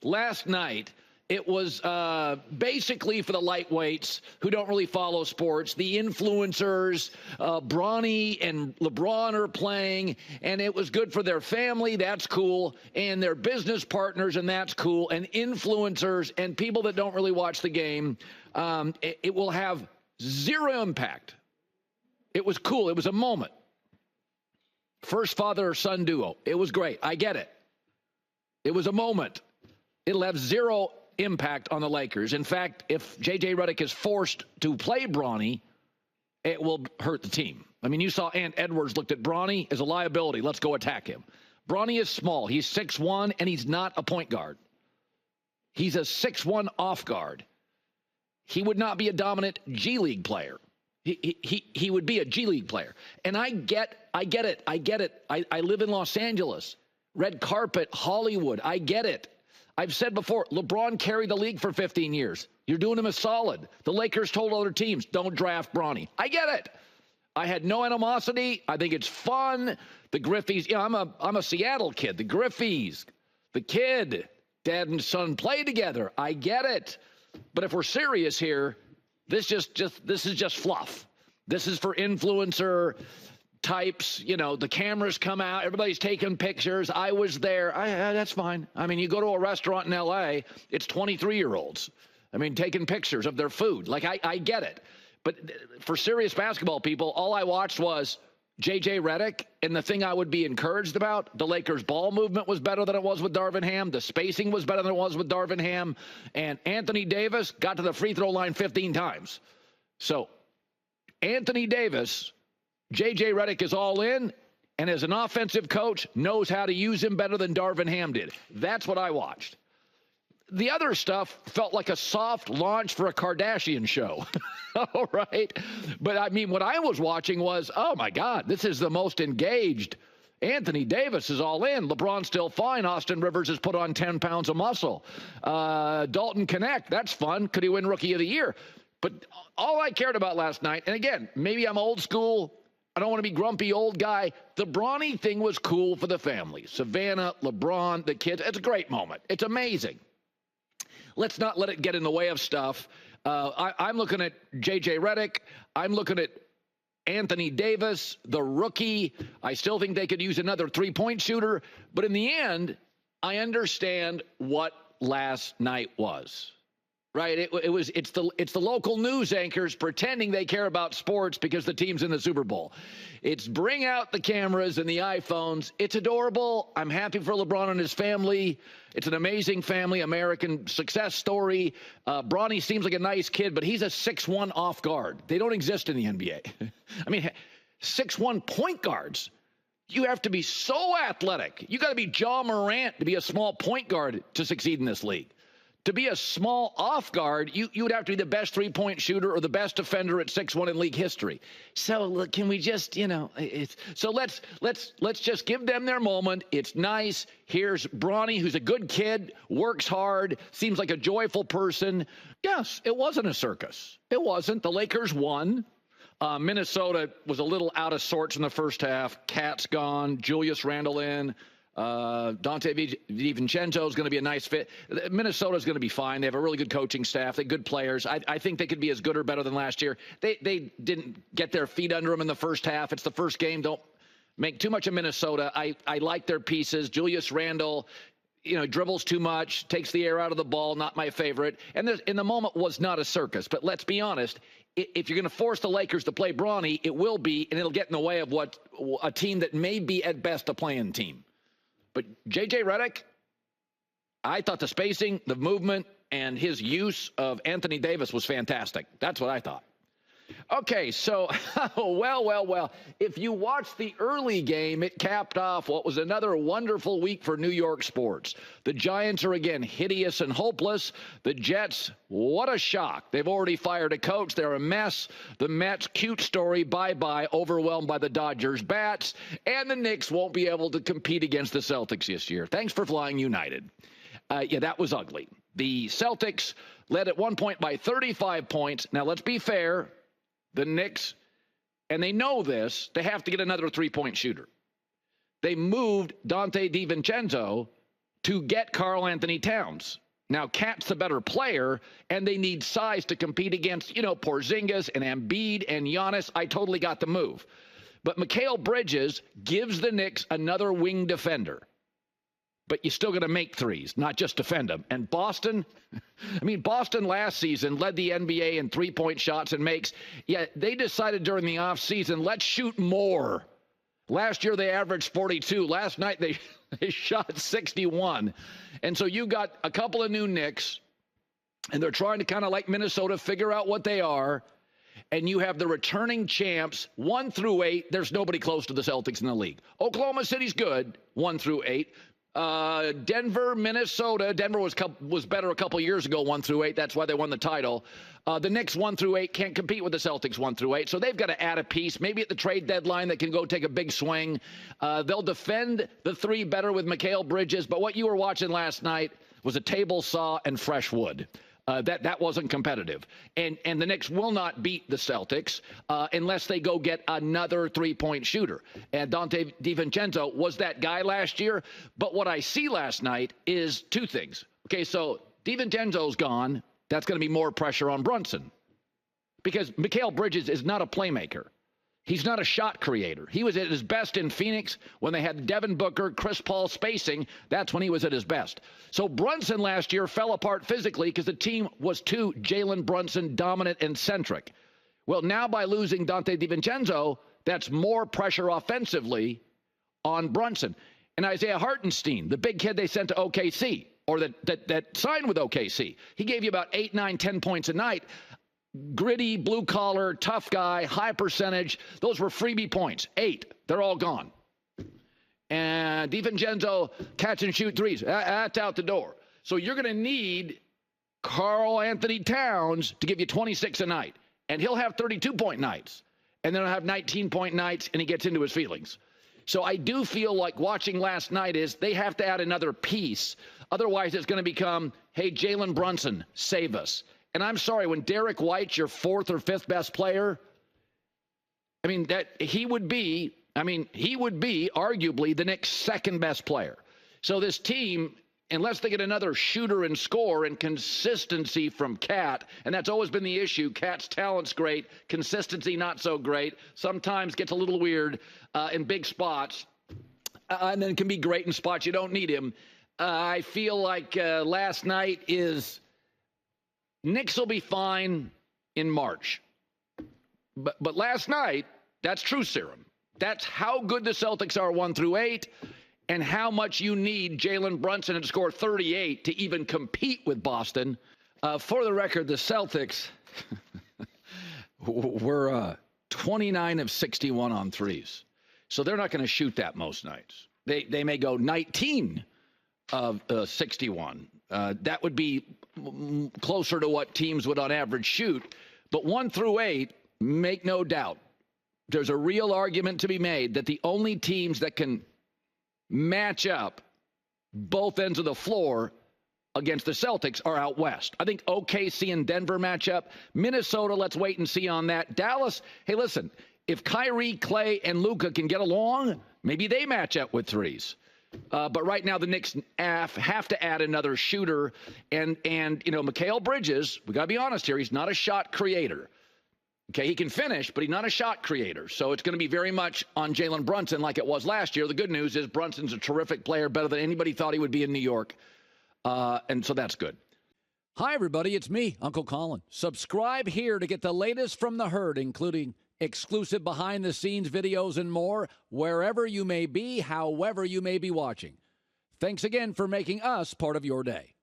last night, it was basically for the lightweights who don't really follow sports, the influencers. Bronny and LeBron are playing, and it was good for their family. That's cool. And their business partners, and that's cool. And influencers and people that don't really watch the game, it will have zero impact. It was cool. It was a moment. First father-son duo. It was great. I get it. It was a moment. It'll have zero impact on the Lakers. In fact, if J.J. Redick is forced to play Bronny, it will hurt the team. I mean, you saw Ant Edwards looked at Bronny as a liability. Let's go attack him. Bronny is small. He's 6'1", and he's not a point guard. He's a 6'1" off guard. He would not be a dominant G League player. He would be a G League player. And I get it. I live in Los Angeles. Red carpet, Hollywood. I get it. I've said before, LeBron carried the league for 15 years. You're doing him a solid. The Lakers told other teams, don't draft Bronny. I get it. I had no animosity. I think it's fun. The Griffies, I'm a Seattle kid. The Griffies, the kid, dad and son play together. I get it. But if we're serious here, this is just fluff. This is for influencer types. The cameras come out, everybody's taking pictures. I was there. That's fine. I mean, you go to a restaurant in LA, it's 23-year-olds. I mean, taking pictures of their food. Like, I get it. But for serious basketball people, all I watched was J.J. Redick, and the thing I would be encouraged about, the Lakers' ball movement was better than it was with Darvin Ham. The spacing was better than it was with Darvin Ham. And Anthony Davis got to the free throw line 15 times. So, Anthony Davis, J.J. Redick is all in, and as an offensive coach, knows how to use him better than Darvin Ham did. That's what I watched. The other stuff felt like a soft launch for a Kardashian show. All right? But, I mean, what I was watching was, oh, my God, this is the most engaged. Anthony Davis is all in. LeBron's still fine. Austin Rivers has put on 10 pounds of muscle. Dalton Connect, that's fun. Could he win Rookie of the Year? But all I cared about last night, and again, maybe I'm old school. I don't want to be grumpy old guy. The Bronny thing was cool for the family. Savannah, LeBron, the kids. It's a great moment. It's amazing. Let's not let it get in the way of stuff. I'm looking at J.J. Redick. I'm looking at Anthony Davis, the rookie. I still think they could use another three-point shooter. But in the end, I understand what last night was. Right? It's the local news anchors pretending they care about sports because the team's in the Super Bowl. It's bring out the cameras and the iPhones. It's adorable. I'm happy for LeBron and his family. It's an amazing family, American success story. Bronny seems like a nice kid, but he's a 6'1" off guard. They don't exist in the NBA. I mean, 6'1" point guards. You have to be so athletic. You got to be John Morant to be a small point guard to succeed in this league. To be a small off guard, you would have to be the best three-point shooter or the best defender at 6'1" in league history. So look, can we just, so let's just give them their moment. It's nice. Here's Bronny, who's a good kid, works hard, seems like a joyful person. Yes, it wasn't a circus. It wasn't. The Lakers won. Minnesota was a little out of sorts in the first half. Cat's gone. Julius Randle in. Dante DiVincenzo is going to be a nice fit. Minnesota is going to be fine. They have a really good coaching staff. They're good players. I think they could be as good or better than last year. They didn't get their feet under them in the first half. It's the first game. Don't make too much of Minnesota. I like their pieces. Julius Randle, dribbles too much, takes the air out of the ball. Not my favorite. And in the moment was not a circus. But let's be honest. If you're going to force the Lakers to play Bronny, it will be, and it'll get in the way of what a team that may be at best a playing team. But J.J. Redick, I thought the spacing, the movement, and his use of Anthony Davis was fantastic. That's what I thought. Okay, so, well, if you watched the early game, it capped off what was another wonderful week for New York sports. The Giants are again hideous and hopeless. The Jets, what a shock. They've already fired a coach. They're a mess. The Mets, cute story, bye-bye, overwhelmed by the Dodgers bats. And the Knicks won't be able to compete against the Celtics this year. Thanks for flying United. Yeah, that was ugly. The Celtics led at one point by 35 points. Now, let's be fair. The Knicks, and they know this, they have to get another three-point shooter. They moved Dante DiVincenzo to get Karl Anthony Towns. Now, Cat's the better player, and they need size to compete against, Porzingis and Embiid and Giannis. I totally got the move. But Mikal Bridges gives the Knicks another wing defender. But you're still going to make threes, not just defend them. And Boston, Boston last season led the NBA in three-point shots and makes. Yeah, they decided during the offseason, let's shoot more. Last year they averaged 42. Last night they shot 61. And so you got a couple of new Knicks, and they're trying to kind of like Minnesota figure out what they are. And you have the returning champs, 1 through 8. There's nobody close to the Celtics in the league. Oklahoma City's good, 1 through 8. Denver, Minnesota. Denver was better a couple years ago, 1 through 8. That's why they won the title. The Knicks, 1 through 8, can't compete with the Celtics, 1 through 8. So they've got to add a piece. Maybe at the trade deadline that can go take a big swing. They'll defend the 3 better with Mikal Bridges. But what you were watching last night was a table saw and fresh wood. That wasn't competitive. And the Knicks will not beat the Celtics unless they go get another three-point shooter. And Dante DiVincenzo was that guy last year. But what I see last night is 2 things. Okay, so DiVincenzo's gone. That's going to be more pressure on Brunson. Because Mikal Bridges is not a playmaker. He's not a shot creator. He was at his best in Phoenix when they had Devin Booker, Chris Paul spacing. That's when he was at his best. So Brunson last year fell apart physically because the team was too Jalen Brunson dominant and centric. Well, now by losing Dante DiVincenzo, that's more pressure offensively on Brunson. And Isaiah Hartenstein, the big kid they sent to OKC, or that signed with OKC, he gave you about 8, 9, 10 points a night. Gritty, blue-collar, tough guy, high percentage. Those were freebie points. 8. They're all gone. And DiVincenzo catch and shoot threes. That's out the door. So you're going to need Karl Anthony Towns to give you 26 a night. And he'll have 32-point nights. And then he'll have 19-point nights, and he gets into his feelings. So I do feel like watching last night is they have to add another piece. Otherwise, it's going to become, hey, Jalen Brunson, save us. And I'm sorry, when Derek White's your 4th or 5th best player, he would be arguably the Knicks' 2nd best player. So this team, unless they get another shooter and score and consistency from Cat, and that's always been the issue. Cat's talent's great, consistency not so great. Sometimes gets a little weird in big spots, and then can be great in spots you don't need him. I feel like last night is Knicks will be fine in March. But last night, that's true serum. That's how good the Celtics are 1 through 8 and how much you need Jalen Brunson to score 38 to even compete with Boston. For the record, the Celtics were 29 of 61 on threes. So they're not going to shoot that most nights. They may go 19 of 61. That would be closer to what teams would on average shoot. But 1 through 8, make no doubt, there's a real argument to be made that the only teams that can match up both ends of the floor against the Celtics are out west. I think OKC and Denver match up. Minnesota, let's wait and see on that. Dallas, hey, listen, if Kyrie, Clay, and Luka can get along, maybe they match up with threes. But right now, the Knicks have to add another shooter. And Mikal Bridges, we got to be honest here, he's not a shot creator. Okay, he can finish, but he's not a shot creator. So it's going to be very much on Jalen Brunson like it was last year. The good news is Brunson's a terrific player, better than anybody thought he would be in New York. And so that's good. Hi, everybody. It's me, Uncle Colin. Subscribe here to get the latest from the herd, including exclusive behind-the-scenes videos and more, wherever you may be, however you may be watching. Thanks again for making us part of your day.